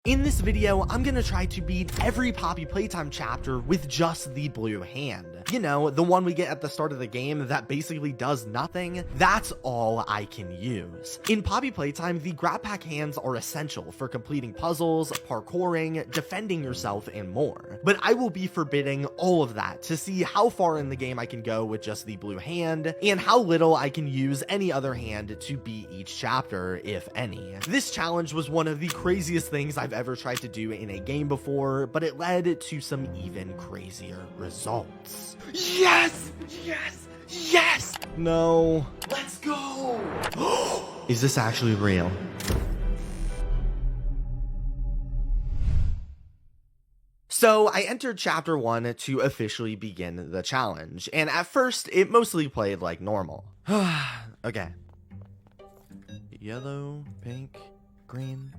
In this video, I'm gonna try to beat every Poppy Playtime chapter with just the blue hand. You know, the one we get at the start of the game that basically does nothing. That's all I can use. In Poppy Playtime, the grab pack hands are essential for completing puzzles, parkouring, defending yourself, and more. But I will be forbidding all of that to see how far in the game I can go with just the blue hand, and how little I can use any other hand to beat each chapter, if any. This challenge was one of the craziest things I've ever tried to do in a game before, but it led to some even crazier results. Yes! Yes! Yes! No. Let's go! Is this actually real? So I entered chapter 1 to officially begin the challenge, and at first it mostly played like normal. Okay. Yellow, pink, green.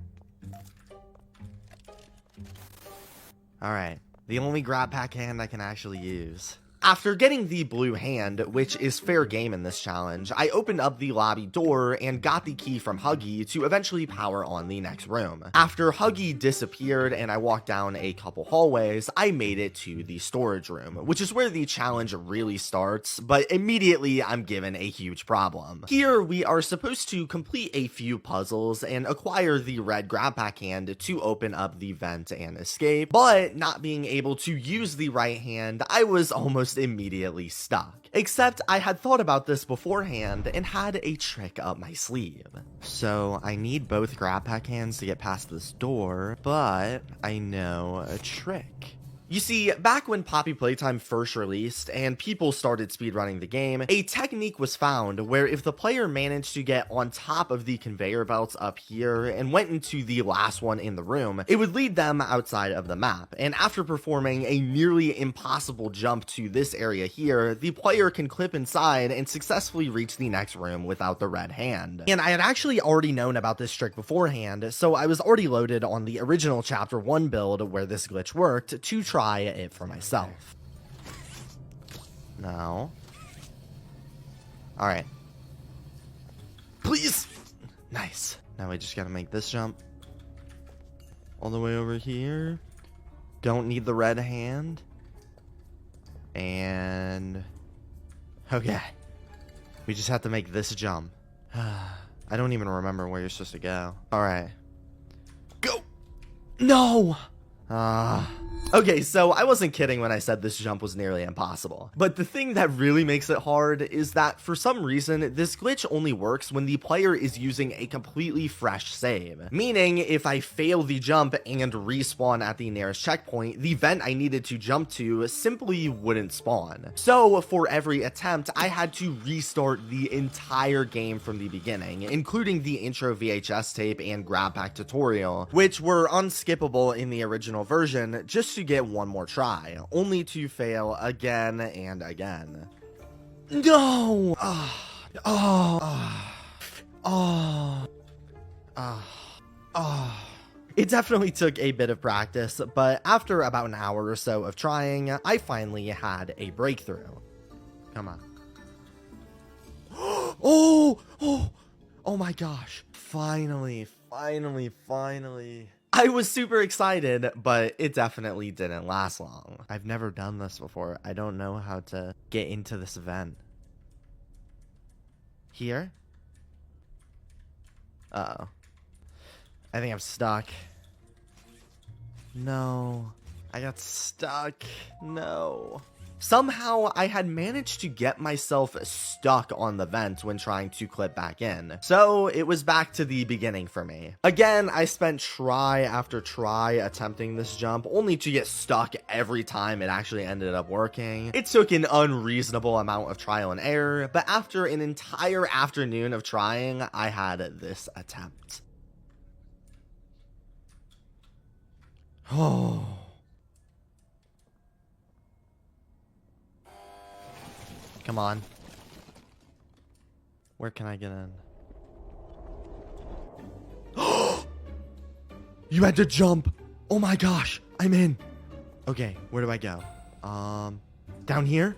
Alright, the only grab pack hand I can actually use. After getting the blue hand, which is fair game in this challenge, I opened up the lobby door and got the key from Huggy to eventually power on the next room. After Huggy disappeared and I walked down a couple hallways, I made it to the storage room, which is where the challenge really starts, but immediately I'm given a huge problem. Here, we are supposed to complete a few puzzles and acquire the red grab pack hand to open up the vent and escape, but not being able to use the right hand, I was almost immediately stuck. Except I had thought about this beforehand and had a trick up my sleeve. So I need both grab pack hands to get past this door, but I know a trick. You see, back when Poppy Playtime first released and people started speedrunning the game, a technique was found where if the player managed to get on top of the conveyor belts up here and went into the last one in the room, it would lead them outside of the map. And after performing a nearly impossible jump to this area here, the player can clip inside and successfully reach the next room without the red hand. And I had actually already known about this trick beforehand, so I was already loaded on the original chapter 1 build where this glitch worked to try it for myself. No. Alright. Please! Nice. Now we just gotta make this jump. All the way over here. Don't need the red hand. And... okay. We just have to make this jump. I don't even remember where you're supposed to go. Alright. Go! No! Okay, so I wasn't kidding when I said this jump was nearly impossible. But the thing that really makes it hard is that for some reason, this glitch only works when the player is using a completely fresh save. Meaning, if I fail the jump and respawn at the nearest checkpoint, the vent I needed to jump to simply wouldn't spawn. So for every attempt, I had to restart the entire game from the beginning, including the intro VHS tape and grab pack tutorial, which were unskippable in the original version, just to get one more try, only to fail again and again. No! It definitely took a bit of practice, but after about an hour or so of trying, I finally had a breakthrough. Come on. Oh my gosh. Finally. I was super excited, but it definitely didn't last long. I've never done this before. I don't know how to get into this event. Here? Uh-oh. I think I'm stuck. No. I got stuck. No. Somehow, I had managed to get myself stuck on the vent when trying to clip back in. So, it was back to the beginning for me. Again, I spent try after try attempting this jump, only to get stuck every time it actually ended up working. It took an unreasonable amount of trial and error, but after an entire afternoon of trying, I had this attempt. Oh. Come on. Where can I get in? You had to jump! Oh my gosh! I'm in! Okay, where do I go? Down here?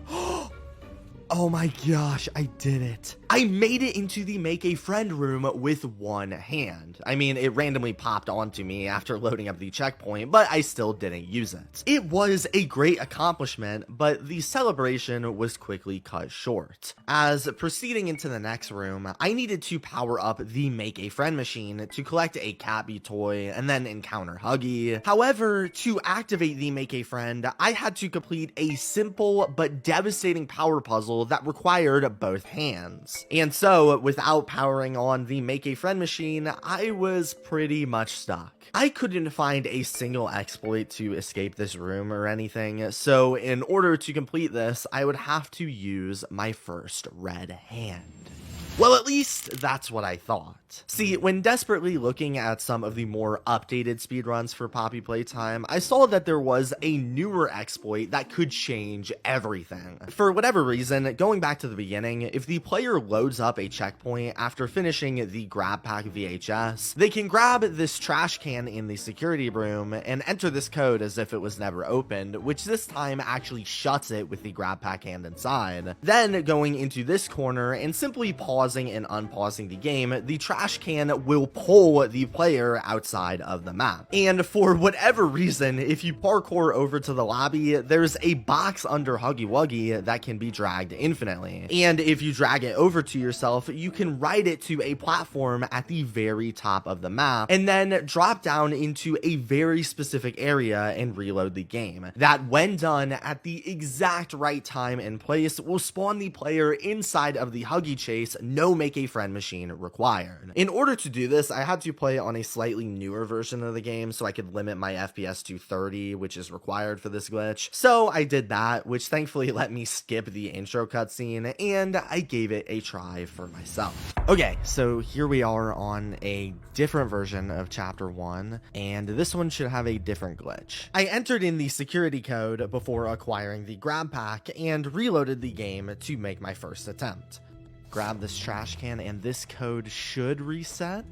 Oh my gosh, I did it. I made it into the make a friend room with one hand. I mean, it randomly popped onto me after loading up the checkpoint, but I still didn't use it. It was a great accomplishment, but the celebration was quickly cut short. As proceeding into the next room, I needed to power up the make a friend machine to collect a Cappy toy and then encounter Huggy. However, to activate the make a friend, I had to complete a simple but devastating power puzzle that required both hands. And so, without powering on the make a friend machine, I was pretty much stuck. I couldn't find a single exploit to escape this room or anything, so in order to complete this, I would have to use my first red hand. Well, at least that's what I thought. See, when desperately looking at some of the more updated speedruns for Poppy Playtime, I saw that there was a newer exploit that could change everything. For whatever reason, going back to the beginning, if the player loads up a checkpoint after finishing the grab pack VHS, they can grab this trash can in the security room and enter this code as if it was never opened, which this time actually shuts it with the grab pack hand inside. Then going into this corner and simply pausing and unpausing the game, the trash can will pull the player outside of the map. And for whatever reason, if you parkour over to the lobby, there's a box under Huggy Wuggy that can be dragged infinitely. And if you drag it over to yourself, you can ride it to a platform at the very top of the map, and then drop down into a very specific area and reload the game. That, when done at the exact right time and place, will spawn the player inside of the Huggy chase, no make a friend machine required. In order to do this, I had to play on a slightly newer version of the game so I could limit my FPS to 30, which is required for this glitch. So I did that, which thankfully let me skip the intro cutscene, and I gave it a try for myself. Okay, so here we are on a different version of chapter 1, and this one should have a different glitch. I entered in the security code before acquiring the grab pack and reloaded the game to make my first attempt. Grab this trash can and this code should reset.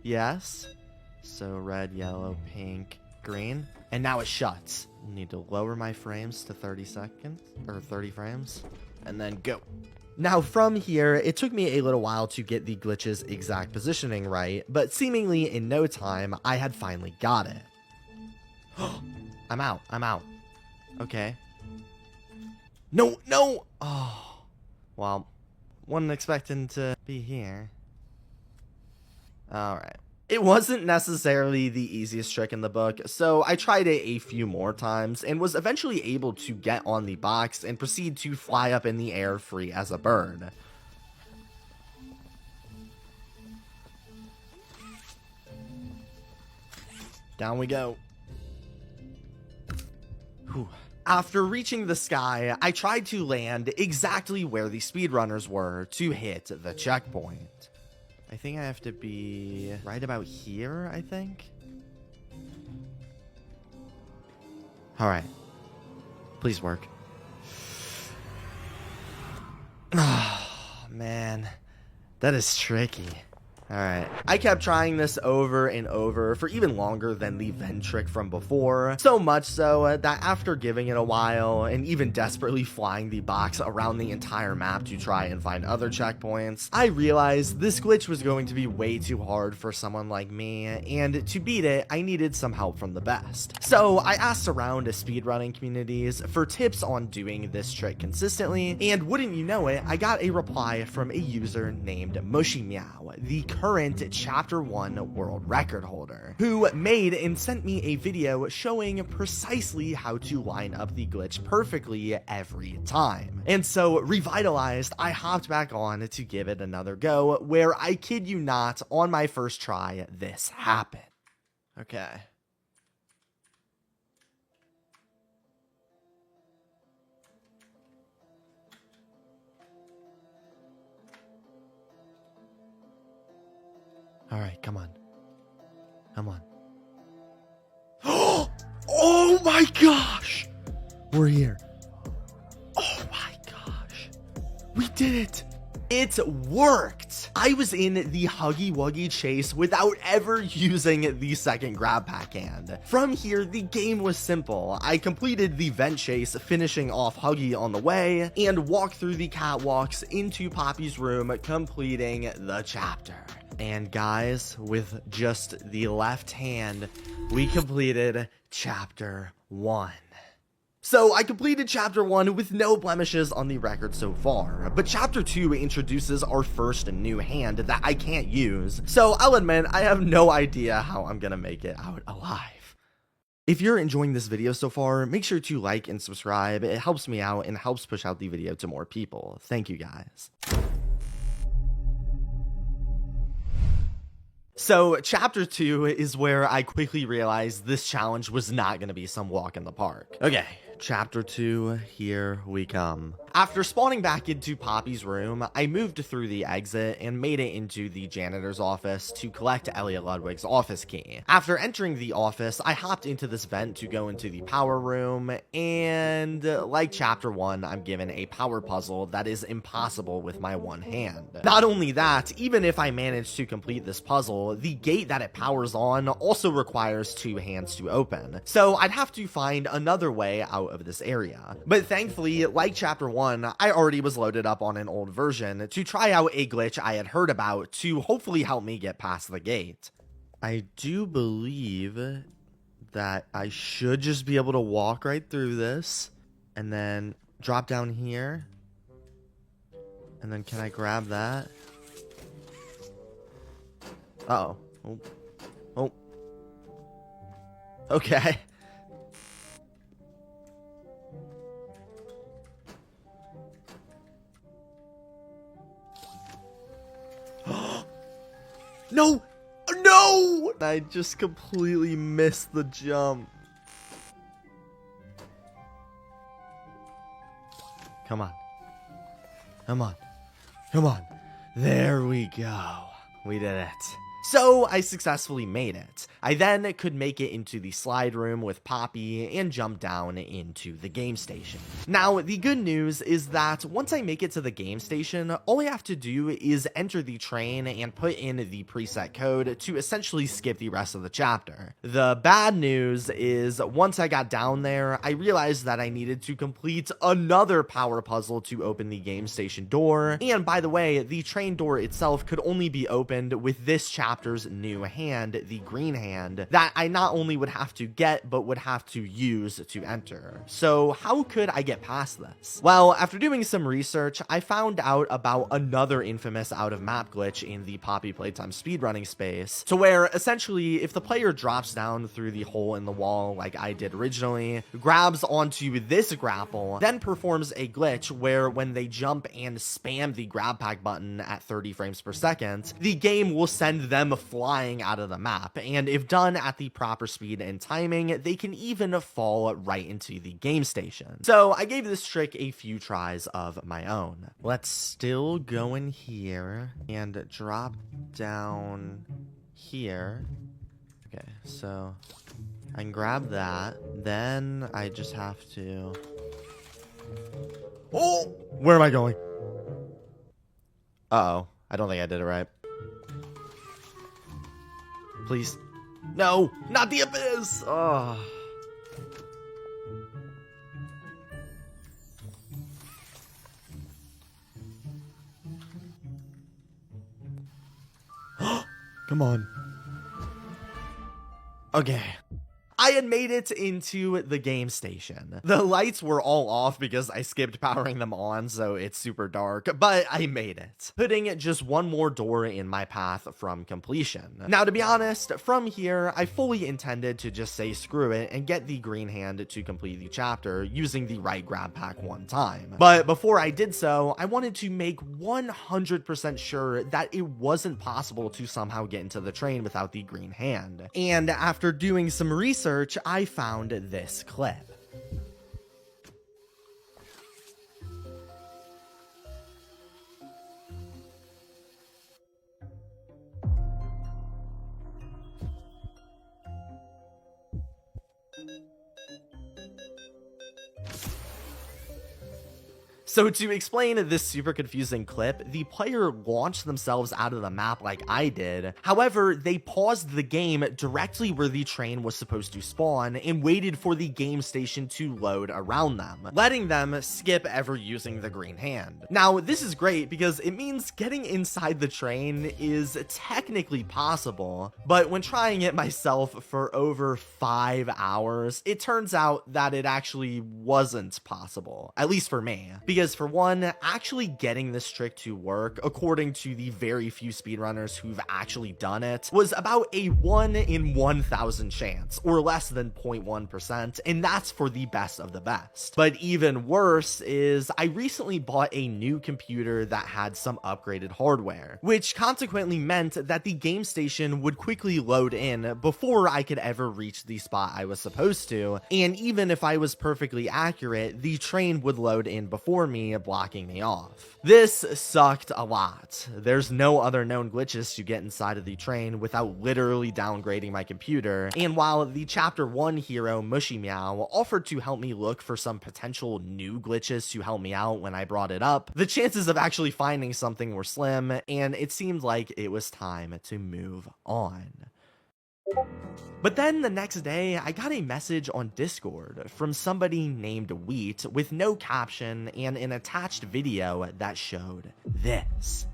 Yes. So red, yellow, pink, green. And now it shuts. Need to lower my frames to 30 seconds or 30 frames and then go. Now from here, it took me a little while to get the glitch's exact positioning right, but seemingly in no time, I had finally got it. I'm out. Okay. No. Oh, well. Wasn't expecting to be here. Alright. It wasn't necessarily the easiest trick in the book, so I tried it a few more times and was eventually able to get on the box and proceed to fly up in the air free as a bird. Down we go. Whew. After reaching the sky, I tried to land exactly where the speedrunners were to hit the checkpoint. I think I have to be right about here, I think. Alright. Please work. Oh, man. That is tricky. Alright, I kept trying this over and over for even longer than the vent trick from before, so much so that after giving it a while and even desperately flying the box around the entire map to try and find other checkpoints, I realized this glitch was going to be way too hard for someone like me, and to beat it, I needed some help from the best. So I asked around speedrunning communities for tips on doing this trick consistently, and wouldn't you know it, I got a reply from a user named Mushy Meow, the current chapter 1 world record holder, who made and sent me a video showing precisely how to line up the glitch perfectly every time. And so, revitalized, I hopped back on to give it another go, where I kid you not, on my first try, this happened. Okay. Alright, come on. Come on. Oh my gosh! We're here. Oh my gosh. We did it! It worked! I was in the Huggy Wuggy chase without ever using the second grab pack hand. From here, the game was simple. I completed the vent chase, finishing off Huggy on the way, and walked through the catwalks into Poppy's room, completing the chapter. And guys, with just the left hand, we completed chapter 1. So I completed chapter 1 with no blemishes on the record so far, but chapter 2 introduces our first new hand that I can't use, so I'll admit I have no idea how I'm gonna make it out alive. If you're enjoying this video so far, make sure to like and subscribe. It helps me out and helps push out the video to more people. Thank you guys. So, chapter 2 is where I quickly realized this challenge was not going to be some walk in the park. Okay, chapter 2, here we come. After spawning back into Poppy's room, I moved through the exit and made it into the janitor's office to collect Elliot Ludwig's office key. After entering the office, I hopped into this vent to go into the power room, and like chapter 1, I'm given a power puzzle that is impossible with my one hand. Not only that, even if I manage to complete this puzzle, the gate that it powers on also requires 2 hands to open, so I'd have to find another way out of this area. But thankfully, like chapter 1, I already was loaded up on an old version to try out a glitch I had heard about to hopefully help me get past the gate. I do believe that I should just be able to walk right through this and then drop down here. And then can I grab that? Uh-oh. Oh. Okay. No! No! I just completely missed the jump. Come on. Come on. Come on. There we go. We did it. So I successfully made it. I then could make it into the slide room with Poppy and jump down into the game station. Now, the good news is that once I make it to the game station, all I have to do is enter the train and put in the preset code to essentially skip the rest of the chapter. The bad news is once I got down there, I realized that I needed to complete another power puzzle to open the game station door. And by the way, the train door itself could only be opened with this chapter's new hand, the green hand, that I not only would have to get, but would have to use to enter. So how could I get past this? Well, after doing some research, I found out about another infamous out of map glitch in the Poppy Playtime speedrunning space, to where essentially if the player drops down through the hole in the wall like I did originally, grabs onto this grapple, then performs a glitch where when they jump and spam the grab pack button at 30 frames per second, the game will send them flying out of the map, and if done at the proper speed and timing, they can even fall right into the game station. So I gave this trick a few tries of my own. Let's still go in here and drop down here. Okay, so I can grab that, then I just have to... Oh! Where am I going? Uh-oh, I don't think I did it right. Please. No, not the abyss. Oh. Come on. Okay. I had made it into the game station. The lights were all off because I skipped powering them on, so it's super dark, but I made it, putting just one more door in my path from completion. Now, to be honest, from here, I fully intended to just say screw it and get the green hand to complete the chapter using the right grab pack one time. But before I did so, I wanted to make 100% sure that it wasn't possible to somehow get into the train without the green hand. And after doing some research, I found this clip. So to explain this super confusing clip, the player launched themselves out of the map like I did. However, they paused the game directly where the train was supposed to spawn and waited for the game station to load around them, letting them skip ever using the green hand. Now, this is great because it means getting inside the train is technically possible, but when trying it myself for over 5 hours, it turns out that it actually wasn't possible, at least for me. Because for one, actually getting this trick to work, according to the very few speedrunners who've actually done it, was about a 1 in 1,000 chance, or less than 0.1%, and that's for the best of the best. But even worse is I recently bought a new computer that had some upgraded hardware, which consequently meant that the game station would quickly load in before I could ever reach the spot I was supposed to, and even if I was perfectly accurate, the train would load in before me, blocking me off. This sucked a lot. There's no other known glitches to get inside of the train without literally downgrading my computer, and while the chapter 1 hero Mushy Meow offered to help me look for some potential new glitches to help me out when I brought it up, the chances of actually finding something were slim, and it seemed like it was time to move on. But then the next day, I got a message on Discord from somebody named Wheat with no caption and an attached video that showed this.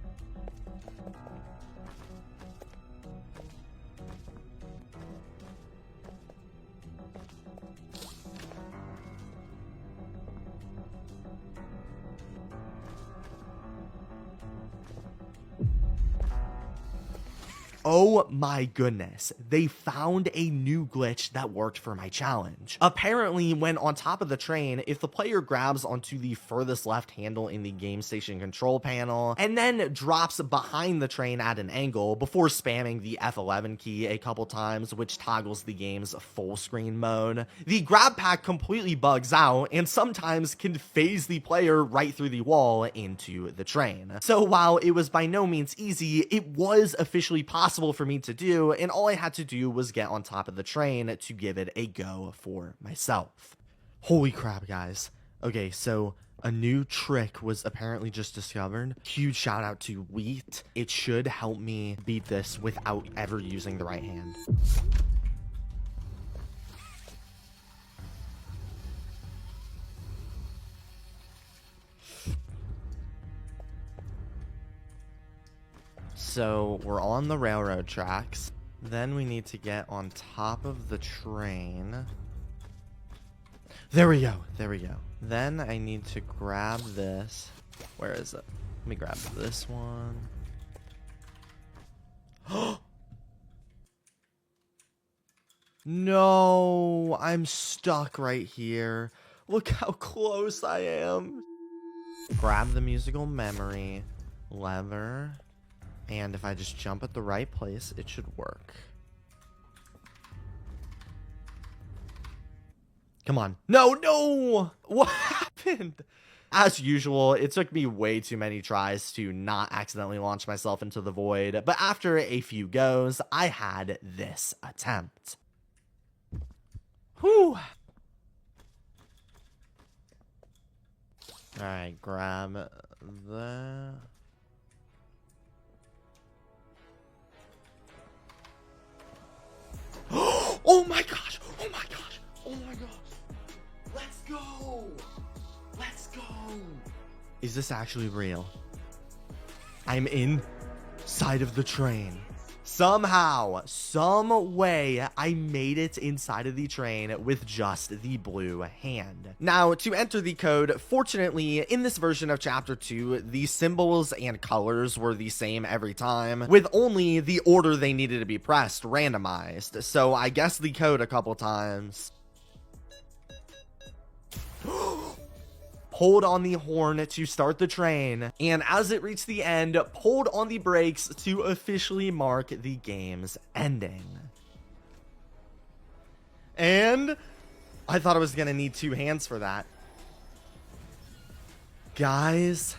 Oh my goodness, they found a new glitch that worked for my challenge. Apparently, when on top of the train, if the player grabs onto the furthest left handle in the game station control panel, and then drops behind the train at an angle before spamming the F11 key a couple times, which toggles the game's full screen mode, the grab pack completely bugs out and sometimes can phase the player right through the wall into the train. So while it was by no means easy, it was officially possible for me to do, and all I had to do was get on top of the train to give it a go for myself. Holy crap, guys. Okay, so a new trick was apparently just discovered. Huge shout out to Wheat. It should help me beat this without ever using the right hand. So we're on the railroad tracks. Then we need to get on top of the train. There we go. There we go. Then I need to grab this. Where is it? Let me grab this one. No, I'm stuck right here. Look how close I am. Grab the musical memory lever. And if I just jump at the right place, it should work. Come on. No, no! What happened? As usual, it took me way too many tries to not accidentally launch myself into the void, but after a few goes, I had this attempt. Whew. Alright, grab the... Oh my gosh! Oh my gosh! Oh my gosh! Let's go! Let's go! Is this actually real? I'm inside of the train. Somehow, some way, I made it inside of the train with just the blue hand. Now, to enter the code, fortunately, in this version of Chapter 2, the symbols and colors were the same every time, with only the order they needed to be pressed randomized. So I guessed the code a couple times. Pulled on the horn to start the train, and as it reached the end, pulled on the brakes to officially mark the game's ending. And I thought I was gonna need 2 hands for that. Guys,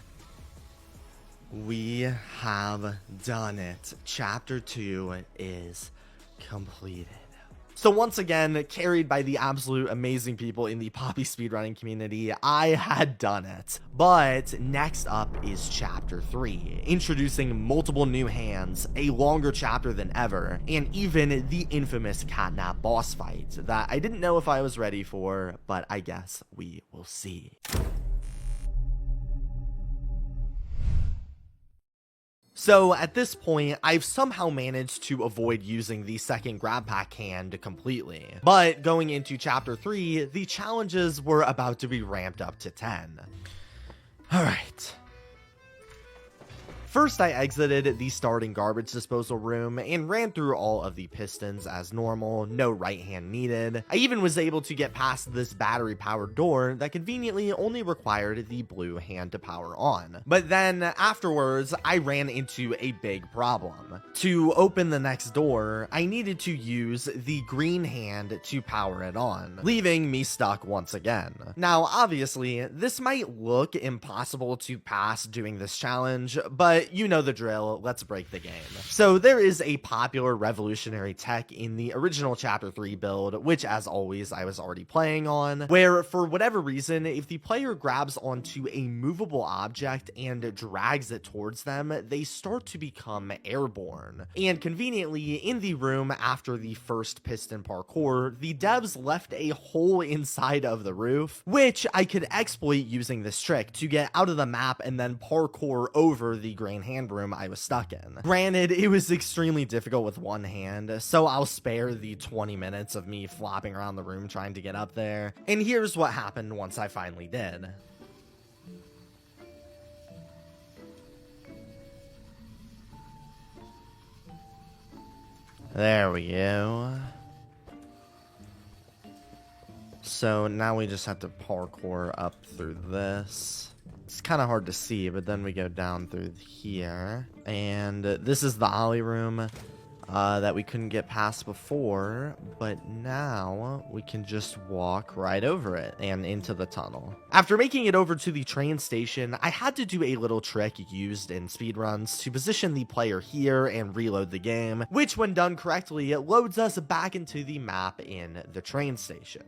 we have done it. Chapter 2 is completed. So once again, carried by the absolute amazing people in the Poppy speedrunning community, I had done it. But next up is Chapter 3, introducing multiple new hands, a longer chapter than ever, and even the infamous catnap boss fight that I didn't know if I was ready for, but I guess we will see. So at this point, I've somehow managed to avoid using the second grab pack hand completely. But going into Chapter 3, the challenges were about to be ramped up to 10. Alright. First, I exited the starting garbage disposal room and ran through all of the pistons as normal, no right hand needed. I even was able to get past this battery powered door that conveniently only required the blue hand to power on. But then afterwards, I ran into a big problem. To open the next door, I needed to use the green hand to power it on, leaving me stuck once again. Now, obviously, this might look impossible to pass doing this challenge, but you know the drill, let's break the game. So there is a popular revolutionary tech in the original Chapter 3 build, which as always I was already playing on, where for whatever reason, if the player grabs onto a movable object and drags it towards them, they start to become airborne. And conveniently, in the room after the first piston parkour, the devs left a hole inside of the roof, which I could exploit using this trick to get out of the map and then parkour over the green hand room I was stuck in. Granted, it was extremely difficult with one hand, so I'll spare the 20 minutes of me flopping around the room trying to get up there. And here's what happened once I finally did. There we go. So now we just have to parkour up through this. It's kind of hard to see, but then we go down through here. And this is the ollie room that we couldn't get past before, but now we can just walk right over it and into the tunnel. After making it over to the train station, I had to do a little trick used in speedruns to position the player here and reload the game, which when done correctly, it loads us back into the map in the train station.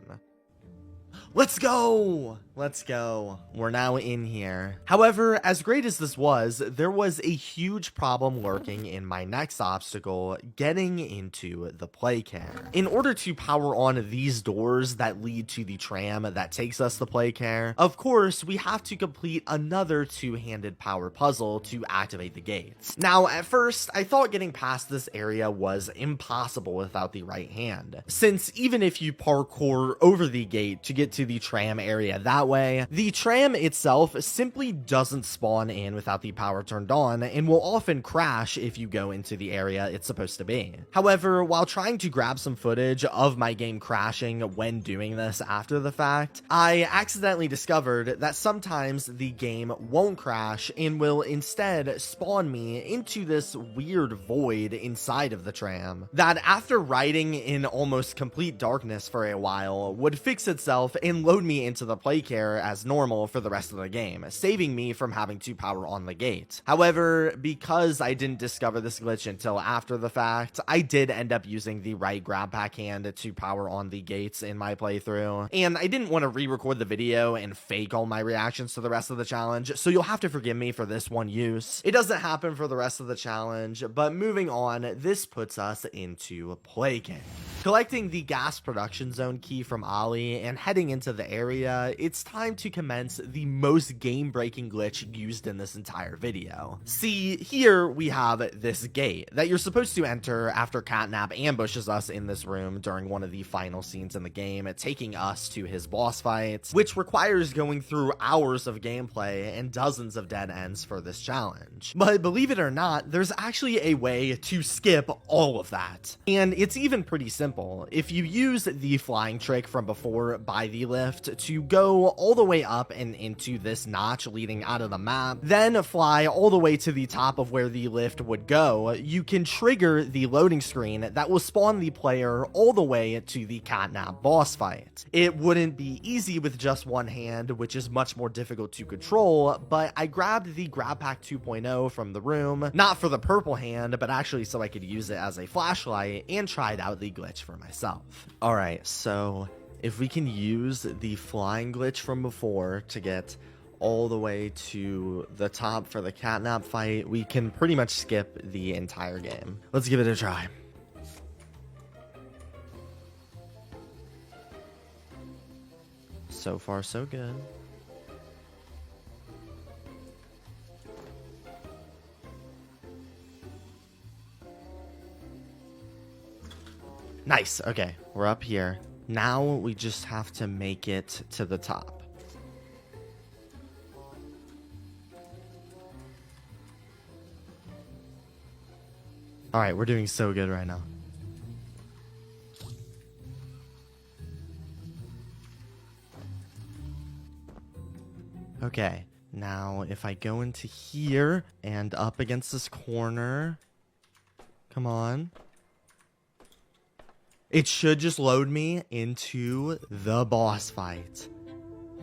Let's go! Let's go. We're now in here. However, as great as this was, there was a huge problem lurking in my next obstacle, getting into the playcare. In order to power on these doors that lead to the tram that takes us to playcare, of course, we have to complete another two-handed power puzzle to activate the gates. Now, at first, I thought getting past this area was impossible without the right hand, since even if you parkour over the gate to get to the tram area that way, the tram itself simply doesn't spawn in without the power turned on and will often crash if you go into the area it's supposed to be. However, while trying to grab some footage of my game crashing when doing this after the fact, I accidentally discovered that sometimes the game won't crash and will instead spawn me into this weird void inside of the tram that, after riding in almost complete darkness for a while, would fix itself and load me into the playcare as normal for the rest of the game, saving me from having to power on the gate. However, because I didn't discover this glitch until after the fact, I did end up using the right grab pack hand to power on the gates in my playthrough, and I didn't want to re-record the video and fake all my reactions to the rest of the challenge, so you'll have to forgive me for this one use. It doesn't happen for the rest of the challenge, but moving on, this puts us into playcare. Collecting the gas production zone key from Ollie and heading into the area, it's time to commence the most game-breaking glitch used in this entire video. See, here we have this gate that you're supposed to enter after Catnap ambushes us in this room during one of the final scenes in the game, taking us to his boss fights, which requires going through hours of gameplay and dozens of dead ends for this challenge. But believe it or not, there's actually a way to skip all of that. And it's even pretty simple. If you use the flying trick from before by the lift to go all the way up and into this notch leading out of the map, then fly all the way to the top of where the lift would go, you can trigger the loading screen that will spawn the player all the way to the catnap boss fight. It wouldn't be easy with just one hand, which is much more difficult to control, but I grabbed the Grab Pack 2.0 from the room, not for the purple hand, but actually so I could use it as a flashlight, and tried out the glitch for myself. Alright, so if we can use the flying glitch from before to get all the way to the top for the catnap fight, we can pretty much skip the entire game. Let's give it a try. So far, so good. Nice. Okay, we're up here. Now we just have to make it to the top. All right, we're doing so good right now. Okay, now if I go into here and up against this corner, come on. It should just load me into the boss fight.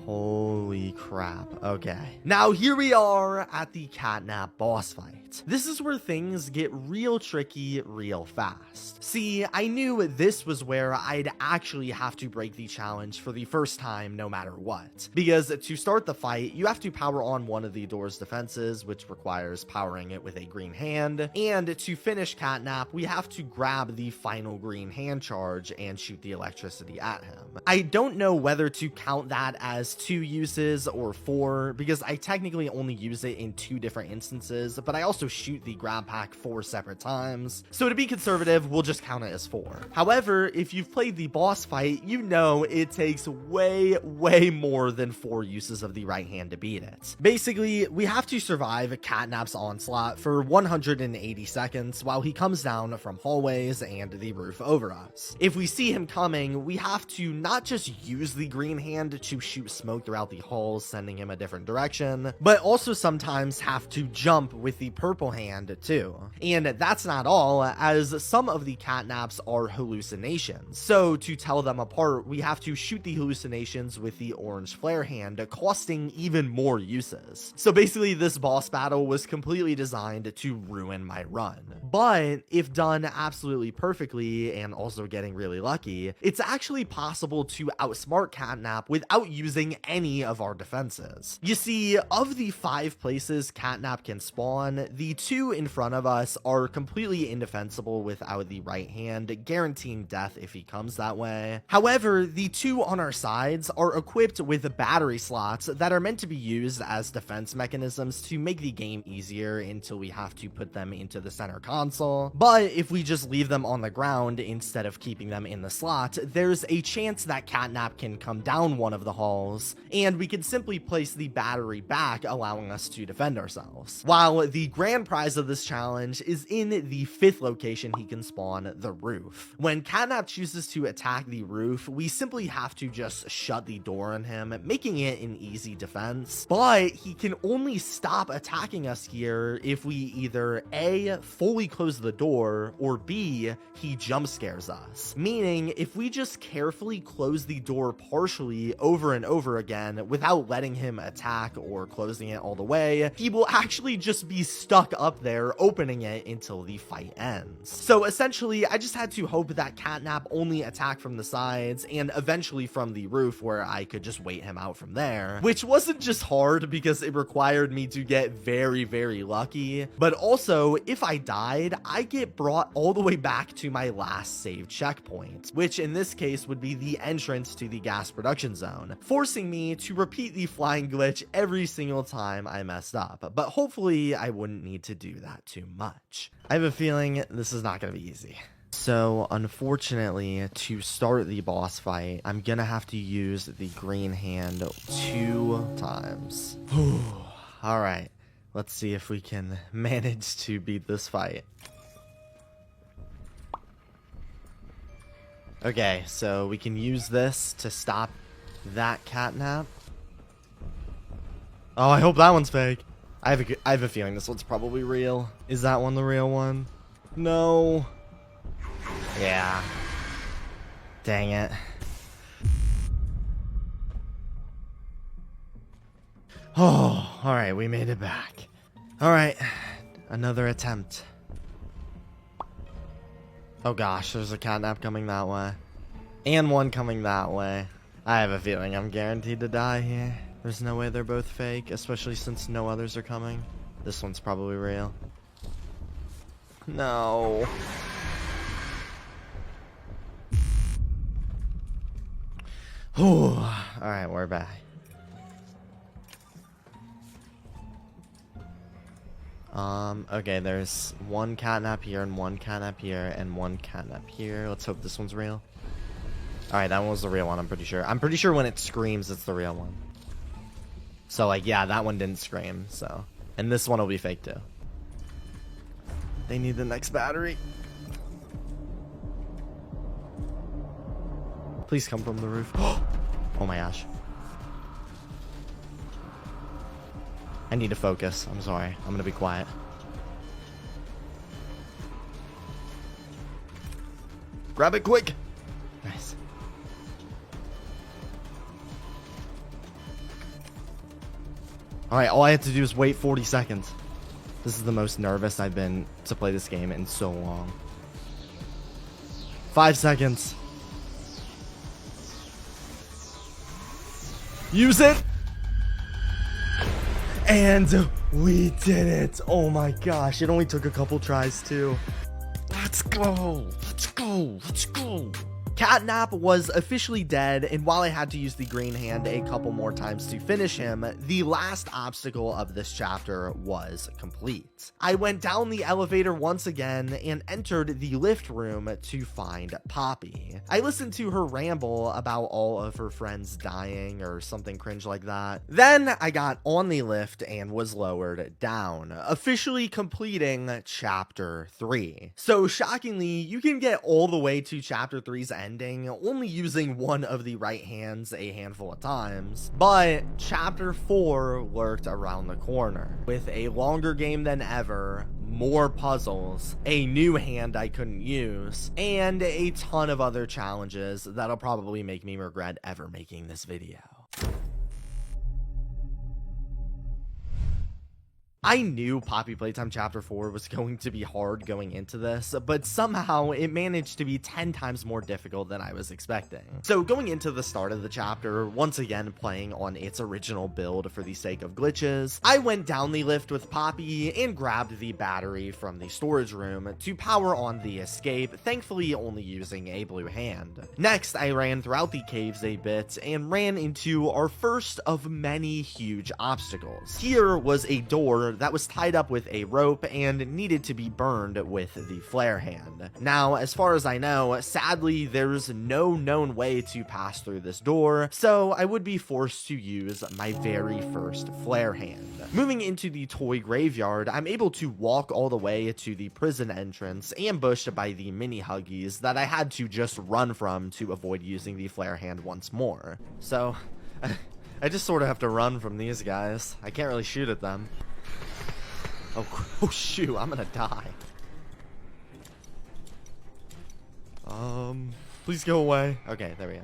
Holy crap. Okay. Now here we are at the catnap boss fight. This is where things get real tricky real fast. See, I knew this was where I'd actually have to break the challenge for the first time no matter what. Because to start the fight, you have to power on one of the door's defenses, which requires powering it with a green hand. And to finish catnap, we have to grab the final green hand charge and shoot the electricity at him. I don't know whether to count that as 2 uses or 4, because I technically only use it in 2 different instances, but I also shoot the grab pack 4 separate times. So to be conservative, we'll just count it as 4. However, if you've played the boss fight, you know it takes way more than 4 uses of the right hand to beat it. Basically, we have to survive Catnap's onslaught for 180 seconds while he comes down from hallways and the roof over us. If we see him coming, we have to not just use the green hand to shoot smoke throughout the halls, sending him a different direction, but also sometimes have to jump with the purple hand too. And that's not all, as some of the catnaps are hallucinations. So to tell them apart, we have to shoot the hallucinations with the orange flare hand, costing even more uses. So basically this boss battle was completely designed to ruin my run. But if done absolutely perfectly and also getting really lucky, it's actually possible to outsmart Catnap without using any of our defenses. You see, of the 5 places Catnap can spawn, the 2 in front of us are completely indefensible without the right hand, guaranteeing death if he comes that way. However, the 2 on our sides are equipped with battery slots that are meant to be used as defense mechanisms to make the game easier until we have to put them into the center console. But if we just leave them on the ground instead of keeping them in the slot, there's a chance that Catnap can come down one of the halls, and we can simply place the battery back, allowing us to defend ourselves. While the grand prize of this challenge is in the 5th location he can spawn, the roof. When Catnap chooses to attack the roof, we simply have to just shut the door on him, making it an easy defense. But he can only stop attacking us here if we either A, fully close the door, or B, he jump scares us. Meaning, if we just carefully close the door partially over and over again without letting him attack or closing it all the way, he will actually just be stuck up there opening it until the fight ends. So essentially, I just had to hope that Catnap only attacked from the sides and eventually from the roof, where I could just wait him out from there, which wasn't just hard because it required me to get very lucky, but also if I died, I get brought all the way back to my last save checkpoint, which in this case would be the entrance to the gas production zone, forcing me to repeat the flying glitch every single time I messed up. But hopefully I wouldn't need to do that too much. I have a feeling this is not going to be easy. So unfortunately, to start the boss fight, I'm gonna have to use the green hand 2 times. All right, let's see if we can manage to beat this fight. Okay, so we can use this to stop that catnap. Oh, I hope that one's fake. I have a feeling this one's probably real. Is that one the real one? No. Yeah. Dang it. Oh, alright, we made it back. Alright, another attempt. Oh gosh, there's a catnap coming that way. And one coming that way. I have a feeling I'm guaranteed to die here. There's no way they're both fake, especially since no others are coming. This one's probably real. No. Alright, we're back. Okay, there's one catnap here and one catnap here and one catnap here. Let's hope this one's real. Alright, that one was the real one, I'm pretty sure. I'm pretty sure when it screams, it's the real one. So, like, yeah, that one didn't scream, so. And this one will be fake, too. They need the next battery. Please come from the roof. Oh my gosh. I need to focus. I'm sorry. I'm gonna be quiet. Grab it quick. Nice. Alright, all I have to do is wait 40 seconds. This is the most nervous I've been to play this game in so long. 5 seconds. Use it! And we did it! Oh my gosh, it only took a couple tries too. Let's go! Let's go! Let's go! Catnap was officially dead, and while I had to use the green hand a couple more times to finish him, the last obstacle of this chapter was complete. I went down the elevator once again and entered the lift room to find Poppy. I listened to her ramble about all of her friends dying or something cringe like that. Then I got on the lift and was lowered down, officially completing chapter 3. So shockingly, you can get all the way to chapter 3's ending only using one of the right hands a handful of times, but chapter 4 lurked around the corner with a longer game than ever, more puzzles, a new hand I couldn't use, and a ton of other challenges that'll probably make me regret ever making this video. I knew Poppy Playtime Chapter 4 was going to be hard going into this, but somehow it managed to be 10 times more difficult than I was expecting. So going into the start of the chapter, once again playing on its original build for the sake of glitches, I went down the lift with Poppy and grabbed the battery from the storage room to power on the escape, thankfully only using a blue hand. Next, I ran throughout the caves a bit and ran into our first of many huge obstacles. Here was a door that was tied up with a rope and needed to be burned with the flare hand. Now, as far as I know, sadly, there's no known way to pass through this door, so I would be forced to use my very first flare hand. Moving into the toy graveyard, I'm able to walk all the way to the prison entrance, ambushed by the mini Huggies that I had to just run from to avoid using the flare hand once more. So, I just sort of have to run from these guys. I can't really shoot at them. Oh shoot, I'm gonna die. Please go away. Okay, there we go.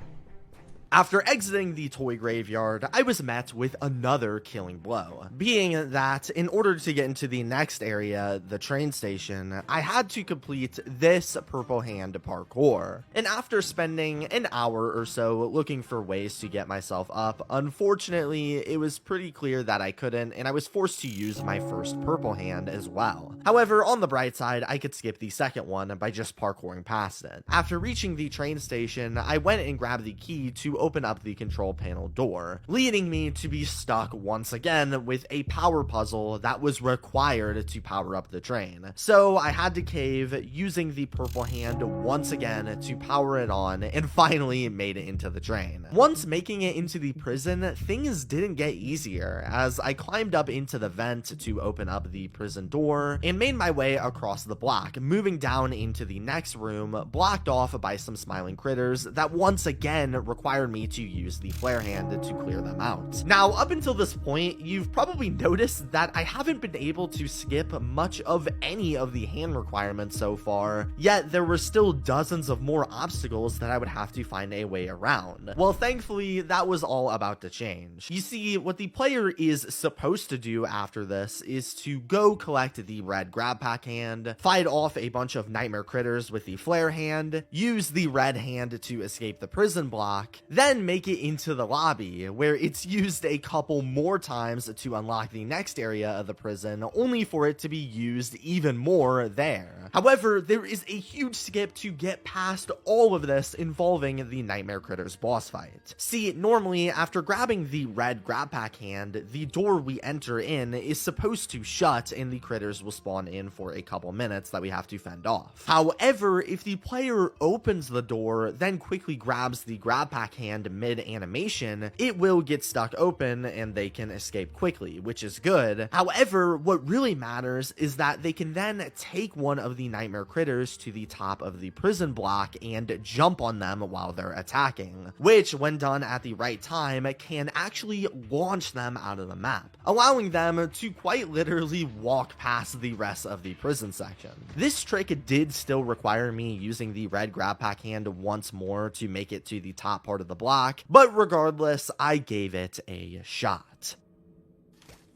After exiting the toy graveyard, I was met with another killing blow, being that in order to get into the next area, the train station, I had to complete this purple hand parkour. And after spending an hour or so looking for ways to get myself up, unfortunately, it was pretty clear that I couldn't, and I was forced to use my first purple hand as well. However, on the bright side, I could skip the second one by just parkouring past it. After reaching the train station, I went and grabbed the key to open up the control panel door, leading me to be stuck once again with a power puzzle that was required to power up the train. So I had to cave, using the purple hand once again to power it on, and finally made it into the train. Once making it into the prison, things didn't get easier, as I climbed up into the vent to open up the prison door and made my way across the block, moving down into the next room, blocked off by some smiling critters that once again required me to use the flare hand to clear them out. Now, up until this point, you've probably noticed that I haven't been able to skip much of any of the hand requirements so far, yet there were still dozens of more obstacles that I would have to find a way around. Well, thankfully, that was all about to change. You see, what the player is supposed to do after this is to go collect the red grab pack hand, fight off a bunch of nightmare critters with the flare hand, use the red hand to escape the prison block, then make it into the lobby, where it's used a couple more times to unlock the next area of the prison, only for it to be used even more there. However, there is a huge skip to get past all of this involving the nightmare critters boss fight. See, normally, after grabbing the red grab pack hand, the door we enter in is supposed to shut and the critters will spawn in for a couple minutes that we have to fend off. However, if the player opens the door, then quickly grabs the grab pack hand mid-animation, it will get stuck open and they can escape quickly, which is good. However, what really matters is that they can then take one of the nightmare critters to the top of the prison block and jump on them while they're attacking, which, when done at the right time, can actually launch them out of the map, allowing them to quite literally walk past the rest of the prison section. This trick did still require me using the red grab pack hand once more to make it to the top part of the block, but regardless, I gave it a shot.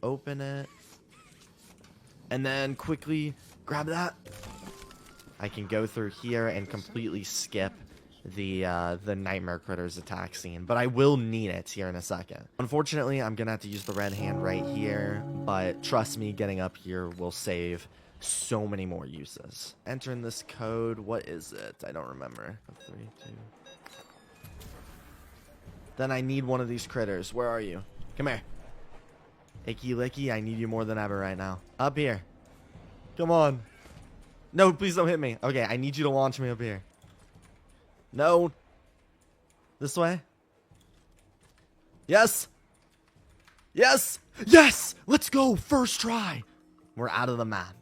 Open it, and then quickly grab that. I can go through here and completely skip the nightmare critters attack scene, but I will need it here in a second. Unfortunately, I'm gonna have to use the red hand right here, but trust me, getting up here will save so many more uses. Entering this code, what is it? I don't remember. 3, 2. Then I need one of these critters. Where are you? Come here. Icky Licky, I need you more than ever right now. Up here. Come on. No, please don't hit me. Okay, I need you to launch me up here. No. This way. Yes. Yes. Yes. Let's go. First try. We're out of the map.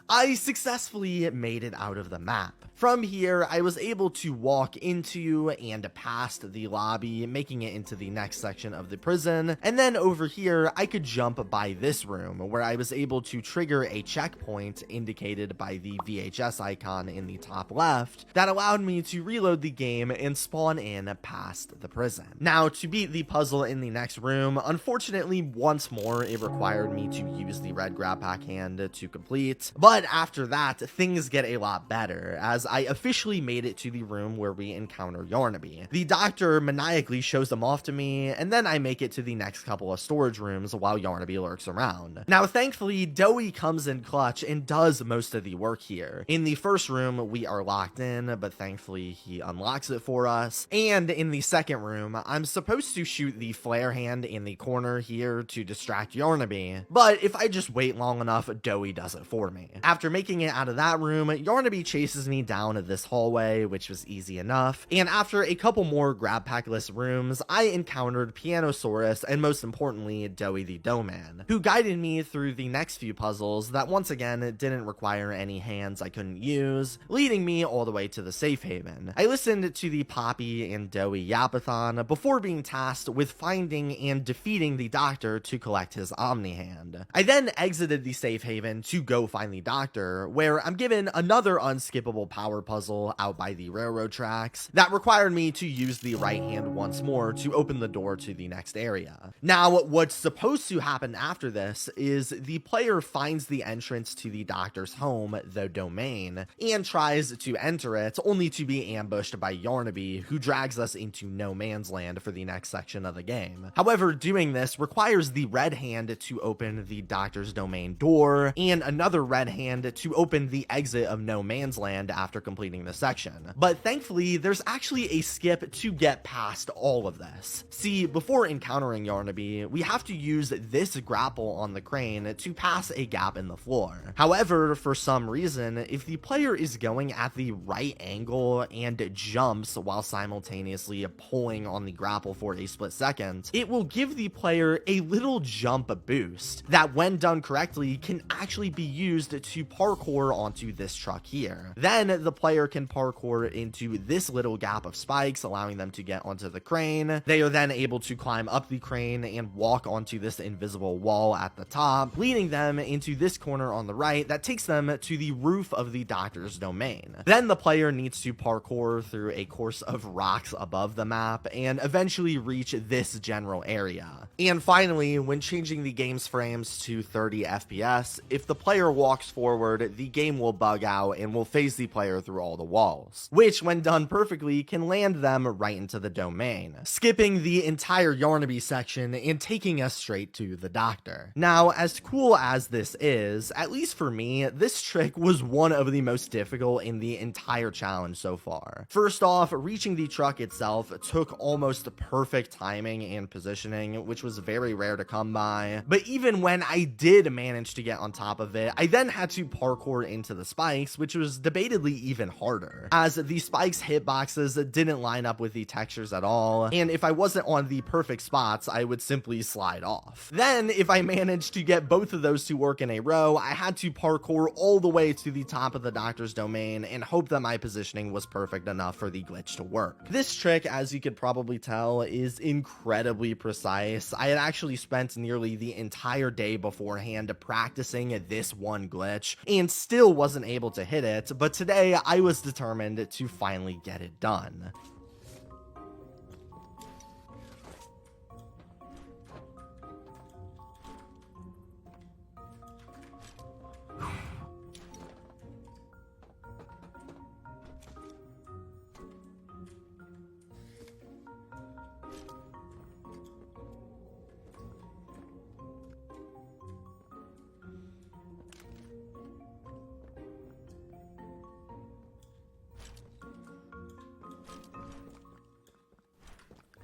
I successfully made it out of the map. From here, I was able to walk into and past the lobby, making it into the next section of the prison, and then over here, I could jump by this room, where I was able to trigger a checkpoint indicated by the VHS icon in the top left, that allowed me to reload the game and spawn in past the prison. Now, to beat the puzzle in the next room, unfortunately, once more, it required me to use the red grab pack hand to complete, but after that, things get a lot better, as I officially made it to the room where we encounter Yarnaby. The doctor maniacally shows them off to me, and then I make it to the next couple of storage rooms while Yarnaby lurks around. Now, thankfully, Doey comes in clutch and does most of the work here. In the first room, we are locked in, but thankfully he unlocks it for us. And in the second room, I'm supposed to shoot the flare hand in the corner here to distract Yarnaby, but if I just wait long enough, Doey does it for me. After making it out of that room, Yarnaby chases me down this hallway, which was easy enough, and after a couple more grab packless rooms, I encountered Pianosaurus and most importantly, Doey the Doughman, who guided me through the next few puzzles that once again didn't require any hands I couldn't use, leading me all the way to the safe haven. I listened to the Poppy and Doey yapathon before being tasked with finding and defeating the doctor to collect his Omni hand. I then exited the safe haven to go find the doctor, where I'm given another unskippable power puzzle out by the railroad tracks that required me to use the right hand once more to open the door to the next area. Now, what's supposed to happen after this is the player finds the entrance to the doctor's home, the domain, and tries to enter it, only to be ambushed by Yarnaby, who drags us into no man's land for the next section of the game. However, doing this requires the red hand to open the doctor's domain door, and another red hand to open the exit of no man's land after completing the section. But thankfully, there's actually a skip to get past all of this. See, before encountering Yarnaby, we have to use this grapple on the crane to pass a gap in the floor. However, for some reason, if the player is going at the right angle and jumps while simultaneously pulling on the grapple for a split second, it will give the player a little jump boost that, when done correctly, can actually be used to parkour onto this truck here. Then the player can parkour into this little gap of spikes, allowing them to get onto the crane. They are then able to climb up the crane and walk onto this invisible wall at the top, leading them into this corner on the right that takes them to the roof of the doctor's domain. Then the player needs to parkour through a course of rocks above the map and eventually reach this general area. And finally, when changing the game's frames to 30 FPS, if the player walks forward, the game will bug out and will phase the player through all the walls, which when done perfectly can land them right into the domain, skipping the entire Yarnaby section and taking us straight to the doctor. Now, as cool as this is, at least for me, this trick was one of the most difficult in the entire challenge so far. First off, reaching the truck itself took almost perfect timing and positioning, which was very rare to come by. But even when I did manage to get on top of it, I then had to parkour into the spikes, which was debatedly even harder, as the spikes hitboxes didn't line up with the textures at all, and if I wasn't on the perfect spots, I would simply slide off. Then, if I managed to get both of those to work in a row, I had to parkour all the way to the top of the doctor's domain and hope that my positioning was perfect enough for the glitch to work. This trick, as you could probably tell, is incredibly precise. I had actually spent nearly the entire day beforehand practicing this one glitch and still wasn't able to hit it, but today I was determined to finally get it done.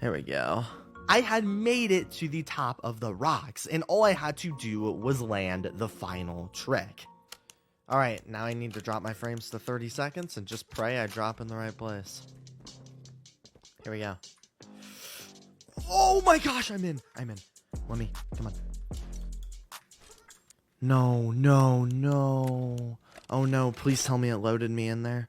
There we go. I had made it to the top of the rocks, and all I had to do was land the final trick. Alright, now I need to drop my frames to 30 seconds and just pray I drop in the right place. Here we go. Oh my gosh, I'm in. Let me, come on. No, no, no. Oh no, please tell me it loaded me in there.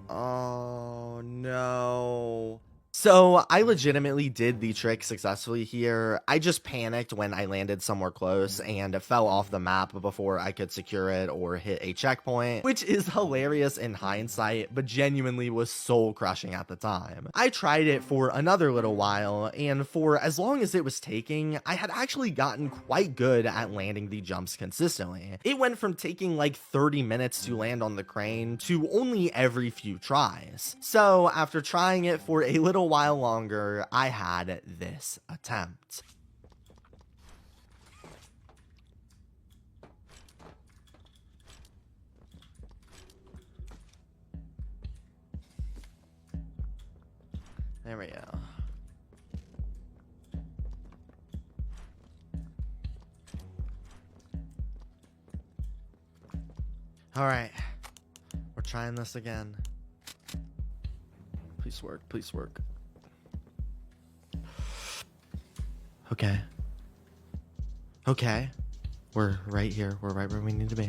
Oh no. So I legitimately did the trick successfully here. I just panicked when I landed somewhere close and fell off the map before I could secure it or hit a checkpoint, which is hilarious in hindsight, but genuinely was soul crushing at the time. I tried it for another little while, and for as long as it was taking, I had actually gotten quite good at landing the jumps consistently. It went from taking like 30 minutes to land on the crane to only every few tries. So after trying it for a little while longer, I had this attempt. There we go. All right, we're trying this again. Please work, please work. Okay. Okay. We're right here. We're right where we need to be.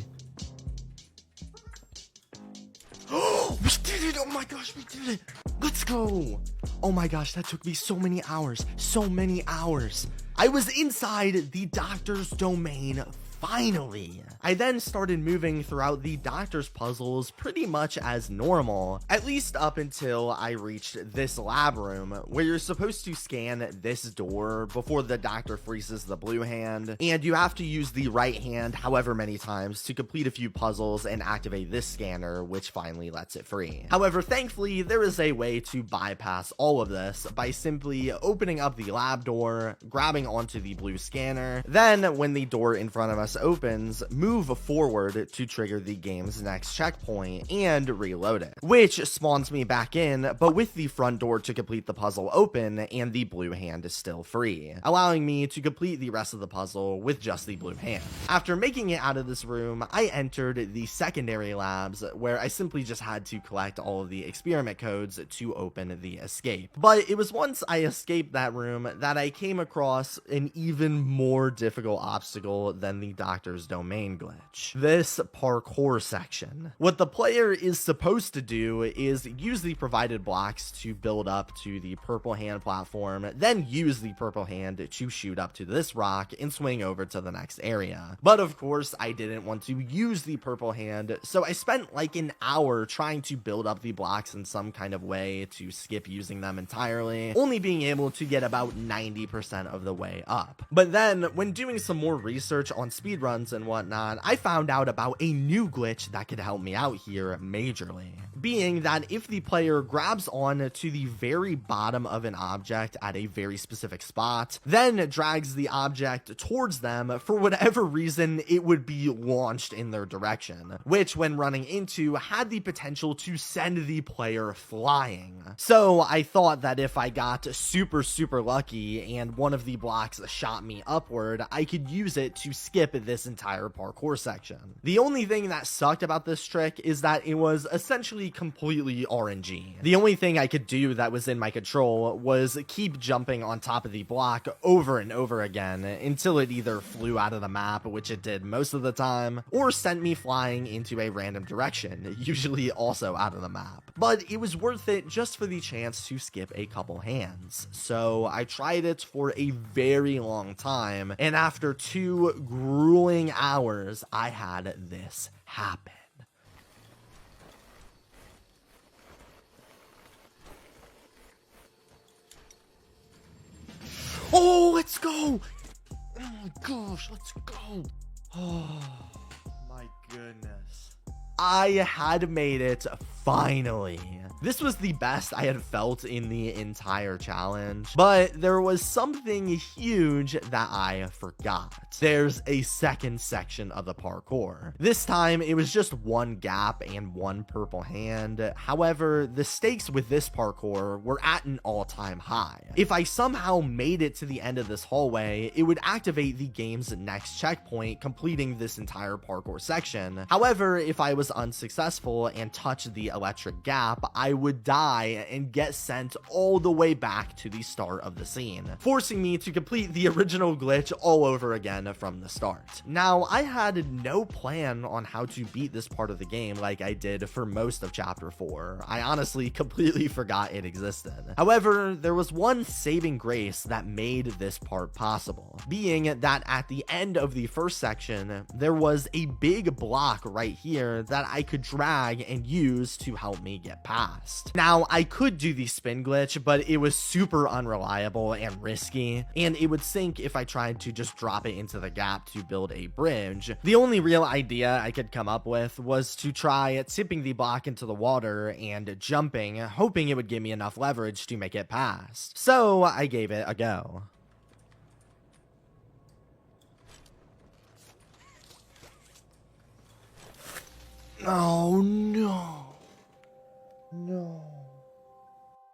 Oh, we did it! Oh my gosh, we did it! Let's go! Oh my gosh, that took me so many hours. So many hours. I was inside the doctor's domain. Finally! I then started moving throughout the doctor's puzzles pretty much as normal, at least up until I reached this lab room, where you're supposed to scan this door before the doctor freezes the blue hand, and you have to use the right hand however many times to complete a few puzzles and activate this scanner, which finally lets it free. However, thankfully, there is a way to bypass all of this by simply opening up the lab door, grabbing onto the blue scanner, then when the door in front of us opens, move forward to trigger the game's next checkpoint and reload it, which spawns me back in, but with the front door to complete the puzzle open and the blue hand is still free, allowing me to complete the rest of the puzzle with just the blue hand. After making it out of this room, I entered the secondary labs, where I simply just had to collect all of the experiment codes to open the escape. But it was once I escaped that room that I came across an even more difficult obstacle than the Doctor's Domain glitch, this parkour section. What the player is supposed to do is use the provided blocks to build up to the purple hand platform, then use the purple hand to shoot up to this rock and swing over to the next area. But of course, I didn't want to use the purple hand, so I spent like an hour trying to build up the blocks in some kind of way to skip using them entirely, only being able to get about 90% of the way up. But then, when doing some more research on speedruns and whatnot, I found out about a new glitch that could help me out here majorly. Being that if the player grabs on to the very bottom of an object at a very specific spot, then drags the object towards them, for whatever reason, it would be launched in their direction, which when running into had the potential to send the player flying. So I thought that if I got super lucky and one of the blocks shot me upward, I could use it to skip this entire parkour section. The only thing that sucked about this trick is that it was essentially completely RNG. The only thing I could do that was in my control was keep jumping on top of the block over and over again until it either flew out of the map, which it did most of the time, or sent me flying into a random direction, usually also out of the map. But it was worth it just for the chance to skip a couple hands. So I tried it for a very long time, and after 2 grueling hours, I had this happen. Oh, let's go! Oh my gosh, let's go! Oh my goodness. I had made it finally. This was the best I had felt in the entire challenge, but there was something huge that I forgot. There's a second section of the parkour. This time, it was just one gap and one purple hand. However, the stakes with this parkour were at an all-time high. If I somehow made it to the end of this hallway, it would activate the game's next checkpoint, completing this entire parkour section. However, if I was unsuccessful and touched the electric gap, I would die and get sent all the way back to the start of the scene, forcing me to complete the original glitch all over again from the start. Now, I had no plan on how to beat this part of the game like I did for most of Chapter 4. I honestly completely forgot it existed. However, there was one saving grace that made this part possible, being that at the end of the first section, there was a big block right here that I could drag and use to help me get past. Now, I could do the spin glitch, but it was super unreliable and risky, and it would sink if I tried to just drop it into the gap to build a bridge. The only real idea I could come up with was to try tipping the block into the water and jumping, hoping it would give me enough leverage to make it past. So I gave it a go. Oh no. No.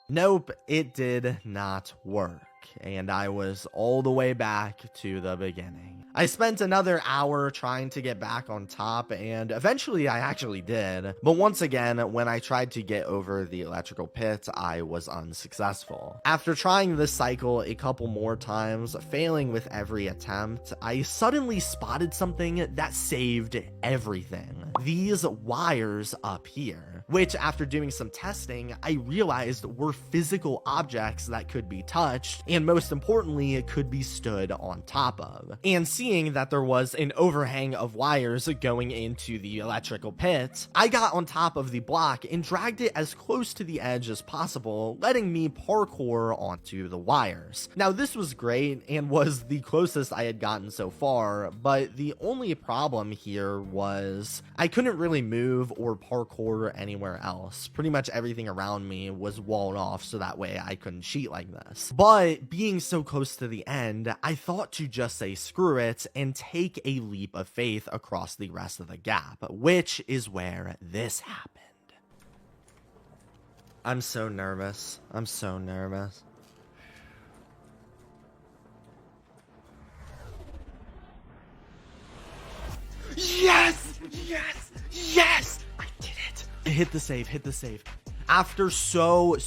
Nope, it did not work, and I was all the way back to the beginning. I spent another hour trying to get back on top, and eventually I actually did, but once again, when I tried to get over the electrical pit, I was unsuccessful. After trying this cycle a couple more times, failing with every attempt, I suddenly spotted something that saved everything. These wires up here, which after doing some testing, I realized were physical objects that could be touched, and most importantly, it could be stood on top of. And seeing that there was an overhang of wires going into the electrical pit, I got on top of the block and dragged it as close to the edge as possible, letting me parkour onto the wires. Now, this was great and was the closest I had gotten so far, but the only problem here was I couldn't really move or parkour anywhere else. Pretty much everything around me was walled off, so that way I couldn't cheat like this. But being so close to the end, I thought to just say screw it and take a leap of faith across the rest of the gap, which is where this happened. I'm so nervous. I'm so nervous. Yes! Yes! Yes! I did it! Hit the save, hit the save. After so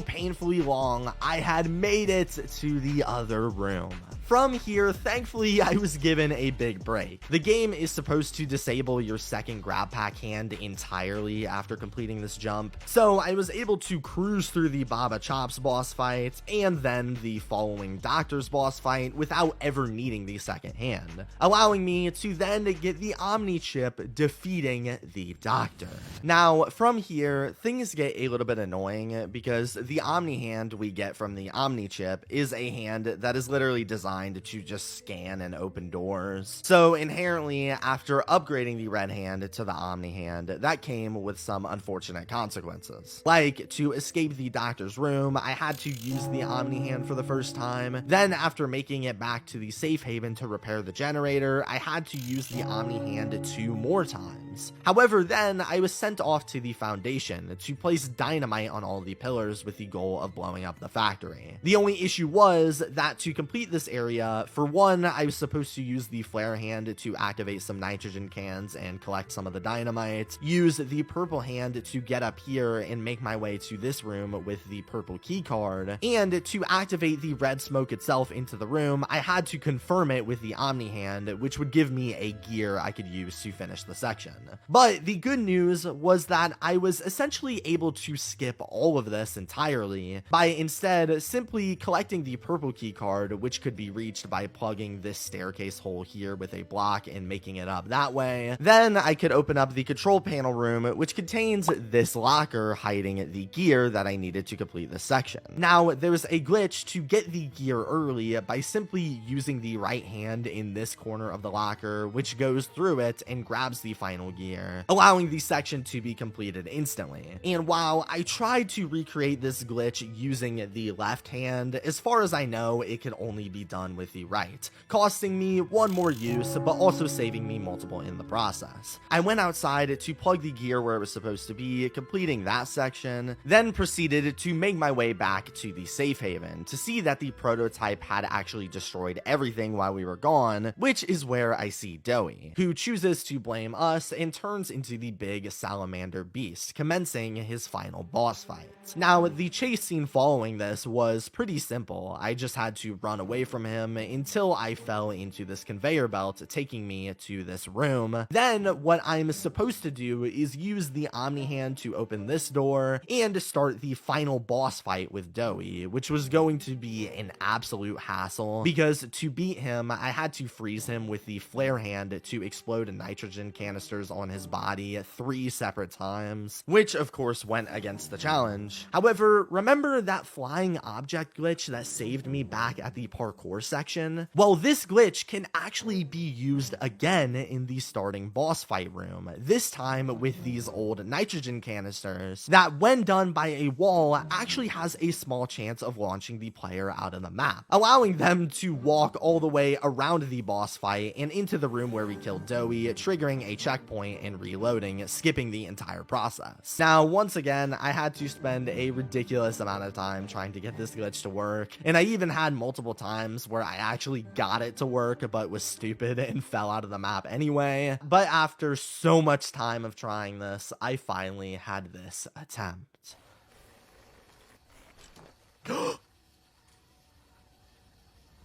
painfully long, I had made it to the other room. From here, thankfully, I was given a big break. The game is supposed to disable your second grab pack hand entirely after completing this jump, so I was able to cruise through the Baba Chops boss fight and then the following Doctor's boss fight without ever needing the second hand, allowing me to then get the Omni chip, defeating the Doctor. Now, from here, things get a little bit annoying because the Omni hand we get from the Omni chip is a hand that is literally designed to just scan and open doors. So inherently, after upgrading the red hand to the Omni hand, that came with some unfortunate consequences. Like, to escape the Doctor's room, I had to use the Omni hand for the first time. Then after making it back to the safe haven to repair the generator, I had to use the Omni hand 2 more times. However, then I was sent off to the Foundation to place dynamite on all the pillars with the goal of blowing up the factory. The only issue was that to complete this area, for one, I was supposed to use the flare hand to activate some nitrogen cans and collect some of the dynamite, use the purple hand to get up here and make my way to this room with the purple key card, and to activate the red smoke itself into the room, I had to confirm it with the Omni hand, which would give me a gear I could use to finish the section. But the good news was that I was essentially able to skip all of this entirely by instead simply collecting the purple key card, which could be reached by plugging this staircase hole here with a block and making it up that way. Then I could open up the control panel room, which contains this locker hiding the gear that I needed to complete this section. Now, there's a glitch to get the gear early by simply using the right hand in this corner of the locker, which goes through it and grabs the final gear, allowing the section to be completed instantly. And while I tried to recreate this glitch using the left hand, as far as I know, it can only be done with the right, costing me 1 more use, but also saving me multiple in the process. I went outside to plug the gear where it was supposed to be, completing that section, then proceeded to make my way back to the safe haven to see that the prototype had actually destroyed everything while we were gone, which is where I see Doey, who chooses to blame us and turns into the big salamander beast, commencing his final boss fight. Now, the chase scene following this was pretty simple. I just had to run away from him until I fell into this conveyor belt, taking me to this room. Then what I'm supposed to do is use the Omni hand to open this door and start the final boss fight with Doey, which was going to be an absolute hassle because to beat him, I had to freeze him with the flare hand to explode nitrogen canisters on his body 3 separate times, which of course went against the challenge. However, remember that flying object glitch that saved me back at the parkour section? Well, this glitch can actually be used again in the starting boss fight room, this time with these old nitrogen canisters that, when done by a wall, actually has a small chance of launching the player out of the map, allowing them to walk all the way around the boss fight and into the room where we killed Doey, triggering a checkpoint and reloading, skipping the entire process. Now, once again, I had to spend a ridiculous amount of time trying to get this glitch to work, and I even had multiple times where I actually got it to work but was stupid and fell out of the map anyway. But after so much time of trying this, I finally had this attempt.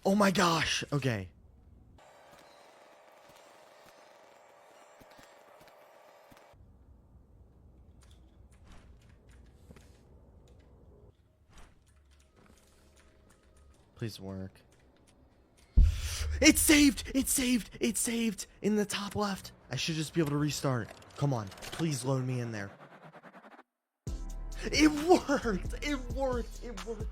Oh my gosh, okay. Please work. It's saved! It's saved! It's saved! In the top left. I should just be able to restart. Come on. Please load me in there. It worked! It worked! It worked!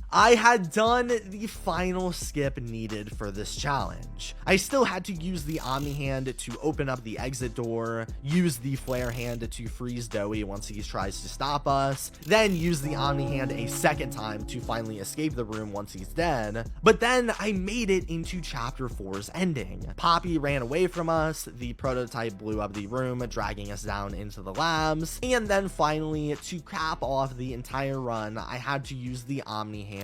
I had done the final skip needed for this challenge. I still had to use the Omni hand to open up the exit door, use the flare hand to freeze Doey once he tries to stop us, then use the Omni hand a second time to finally escape the room once he's dead. But then I made it into chapter 4's ending. Poppy ran away from us, the prototype blew up the room, dragging us down into the labs, and then finally, to cap off the entire run, I had to use the Omni hand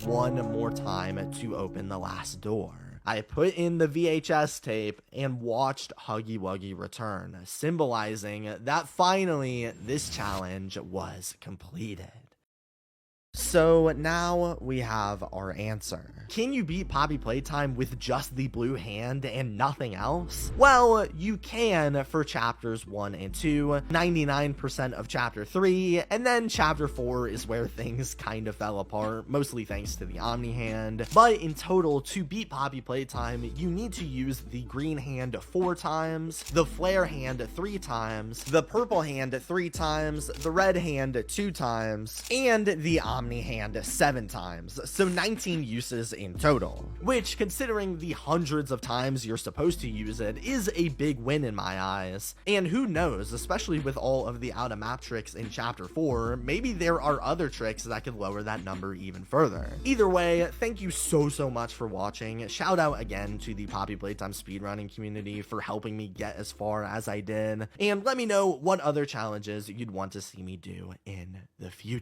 one more time to open the last door. I put in the VHS tape and watched Huggy Wuggy return, symbolizing that finally this challenge was completed. So now we have our answer. Can you beat Poppy Playtime with just the blue hand and nothing else? Well, you can for chapters 1 and 2, 99% of chapter 3, and then chapter 4 is where things kind of fell apart, mostly thanks to the Omni hand. But in total, to beat Poppy Playtime, you need to use the green hand 4 times, the flare hand 3 times, the purple hand 3 times, the red hand 2 times, and the Omni hand 7 times, so 19 uses in total, which, considering the hundreds of times you're supposed to use it, is a big win in my eyes. And who knows, especially with all of the out of map tricks in chapter 4, maybe there are other tricks that could lower that number even further. Either way, thank you so much for watching. Shout out again to the Poppy Playtime speedrunning community for helping me get as far as I did, and let me know what other challenges you'd want to see me do in the future.